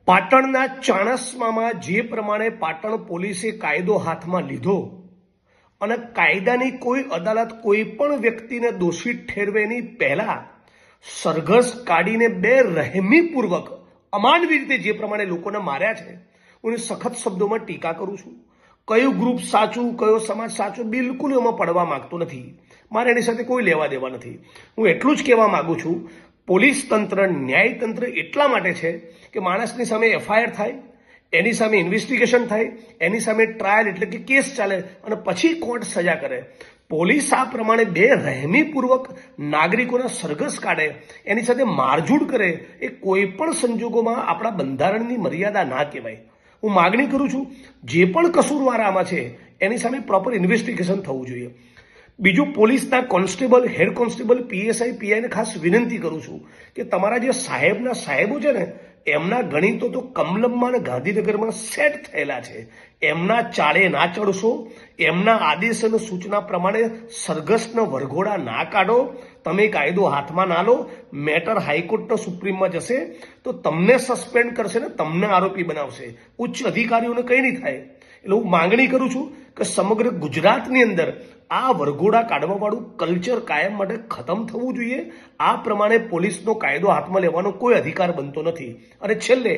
પાટણના ચાણસ્મામાં જે પ્રમાણે પાટણ પોલીસે કાયદો હાથમાં લીધો અને કાયદાની કોઈ અદાલત કોઈ પણ વ્યક્તિને દોષિત ઠેરવે નહીં પહેલા સરઘસ કાઢીને બેરહેમીપૂર્વક અમાનવી રીતે જે પ્રમાણે લોકોને માર્યા છે હું સખત શબ્દોમાં ટીકા કરું છું. કયું ગ્રુપ સાચું કયો સમાજ સાચું બિલકુલ એમાં પડવા માંગતો નથી. મારે એની સાથે કોઈ લેવા દેવા નથી. હું એટલું જ કહેવા માંગુ છું, પોલીસ તંત્ર ન્યાયતંત્ર એટલા માટે છે કે માણસની સામે એફઆઈઆર થાય, એની સામે ઇન્વેસ્ટિગેશન થાય, એની સામે ટ્રાયલ એટલે કે કેસ ચાલે અને પછી કોર્ટ સજા કરે. પોલીસ આ પ્રમાણે બેરહેમીપૂર્વક નાગરિકોના સરઘસ કાઢે, એની સાથે મારઝૂડ કરે, એ કોઈ પણ સંજોગોમાં આપણા બંધારણની મર્યાદા ના કહેવાય. હું માગણી કરું છું, જે પણ કસૂરવાર આમાં છે એની સામે પ્રોપર ઇન્વેસ્ટિગેશન થવું જોઈએ. બીજું, પોલીસના કોન્સ્ટેબલ, હેડ કોન્સ્ટેબલ, પીએસઆઈ, પીઆઈને ખાસ વિનંતી કરું છું કે તમારા જે સાહેબો છે ને એમના ગણિતો તો કમલમમાં અને ગાંધીનગરમાં સેટ થયેલા છે. એમના ચાળે ના ચડશો, એમના આદેશ અને સૂચના પ્રમાણે સરઘસના વરઘોડા ના કાઢો. તમે કાયદો હાથમાં ના લો. મેટર હાઈકોર્ટના સુપ્રીમમાં જશે તો તમને સસ્પેન્ડ કરશે ને તમને આરોપી બનાવશે. ઉચ્ચ અધિકારીઓને કંઈ નહીં થાય. એટલે હું માંગણી કરું છું કે સમગ્ર ગુજરાતની અંદર આ વરઘોડા કાઢવાવાળું કલ્ચર કાયમ માટે ખતમ થવું જોઈએ. આ પ્રમાણે પોલીસનો કાયદો હાથમાં લેવાનો કોઈ અધિકાર બનતો નથી. અને છેલ્લે